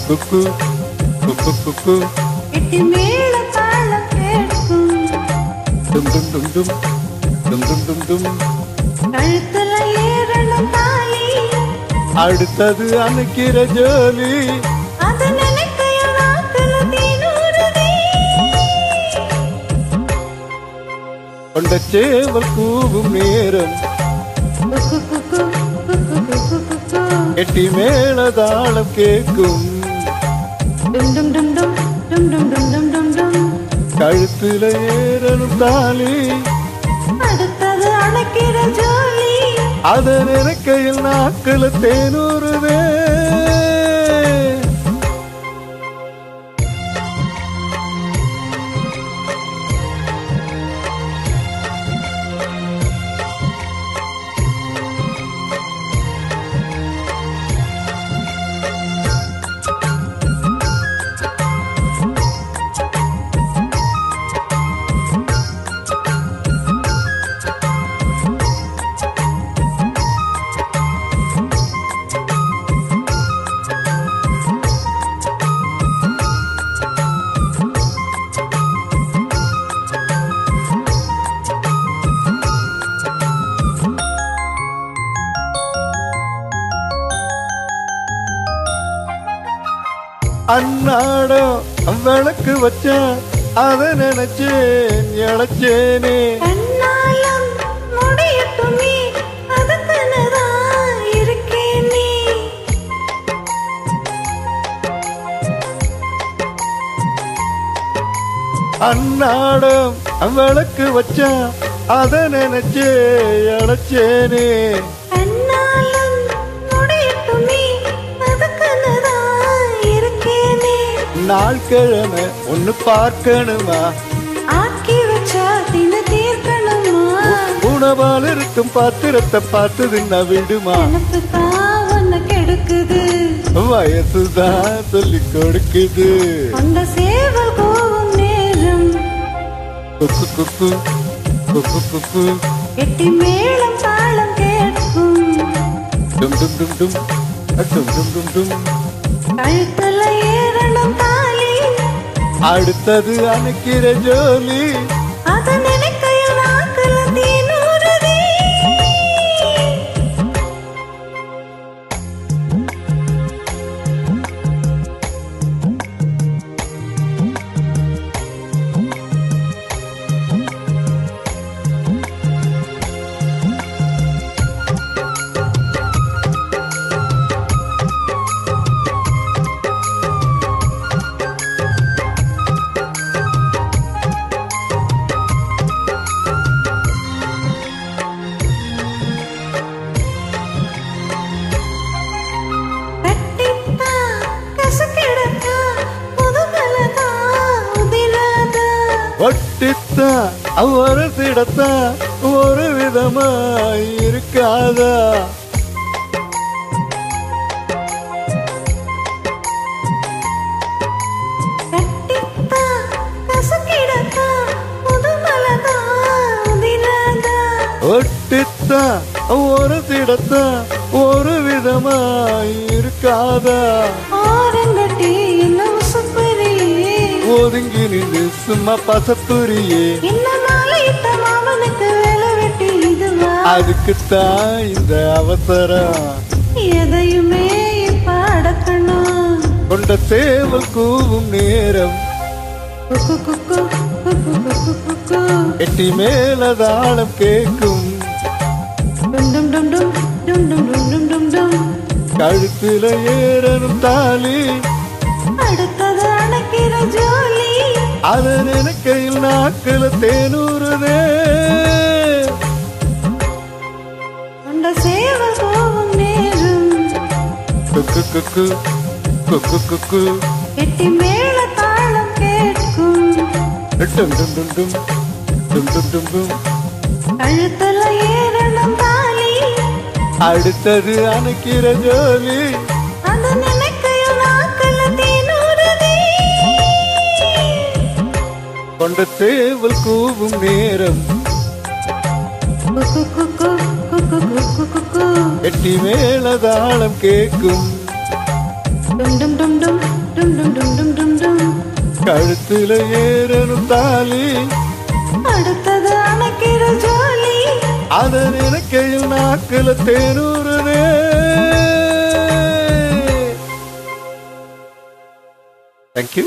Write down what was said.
குக்கு குக்கு குக்கு எட்டி மேல தாளம் கேட்கும். டும் டும் டும் டும் டும் டும் டும் டும். கழுத்துல ஏறணும் தாலி, அடுத்தது அணைக்கிற ஜோலி. அது நினைக்கையில் நாக்குல தீனூறுதே. கொண்ட சேவல் கூவும் நேரம் குக்கு குக்கு குக்கு குக்கு குக்கு. எட்டி மேல தாளம் கேட்கும். டும் டும் டும் டும் டும் டும் டும் டும் டும் டும். கழுத்துல ஏறணும் தாலி, அடுத்தது அணைக்கிற ஜோலி. அத நினைக்கையில் நாக்குல தேனூறுதே. அன்னாடம் விளக்கு வச்சா அத நினைச்சேன் இழைச்சேனே. கண்ணாலம் முடியட்டுமே, அதுக்குன்னுதான் இருக்கேன் நீ. அன்னாடம் விளக்கு வச்சா அத நினைச்சே இழைச்சேனே. கண்ணாலம் முடியட்டுமே, அதுக்குன்னுதான் இருக்கேன் நீ. நாள் கிழமை ஒன்னு பார்க்கணுமா, ஆக்கி வச்சா தின தீர்க்கணுமா. உணவால் இருக்கும் பாத்திரத்தை பார்த்ததுன்னா விடுமா. எனக்கு தான் ஒன்னு கெடுக்குது, வயசுதான் சொல்லி கொடுக்குது. அந்த சேவல் போகும் நேரம். குக்கு குக்கு குக்கு குக்கு எட்டி மேளம் தாளம் கேட்கும். டும் டும் டும் டும் டும் டும் டும் டும். கழுத்துல ஏறணும் தாலி, அடுத்தது அணைக்கிற ஜோலி. அத நினைக்கையில் நாக்குல தீனூறுதே. கட்டித்தா கசக்கிடத்தா புதுகலதா உதிராதா. ஒட்டித்தா ஒரு திடத்தா ஒரு விதமா இருக்காதா. கட்டித்தா கசக்கிடத்தா புதுகலதா உதிராதா. ஒட்டித்தா ஒரு திடத்தா ஒரு விதமா இருக்காதா. ஆரங்கட்டி என்ன உசுப்பறியே, ஒதுங்கி நின்று சும்மா பசப்புரியே. என்ன மாலையிட்ட மாமனுக்கு வேலை வெட்டி இதுவா. அதுக்குத்தான் இந்த அவசரம், எதையுமே இப்ப அடக்கணும். கொண்ட சேவல் கூவும் நேரம். குக்கு குக்கு குக்கு குக்கு குக்கு. எட்டி மேல தாளம் கேட்கும். டும் டும் டும் டும் டும் டும் டும் டும் டும் டும். கழுத்துல ஏறணும் தாலி, அடுத்தது அணைக்கிற ஜோலி. அத நினைக்கையில் நாக்குல தேனூறுதே. அந்த சேவல் போகும் நேரம். குக்கு குக்கு குக்கு குக்கு எட்டி மேல தாளம் கேட்கும். டும் டும் டும் டும் டும் டும் டும் டும். கழுத்துல ஏறணும் தாலி, அடுத்தது அணைக்கிற ஜோலி. அது நினைக்கையில் நாக்குல தீனூறுதே. கொண்ட சேவல் கூவும் நேரம். குக்கு குக்கு குக்கு குக்கு குக்கு. எட்டி மேல தாளம் கேட்கும். டும் டும் டும் டும் டும் டும் டும் டும் டும் டும். கழுத்துல ஏறணும் தாலி, அடுத்தது அணைக்கிற ஜோலி. அத நினைக்கையில் நாக்குல தேனூறுதே. Thank you.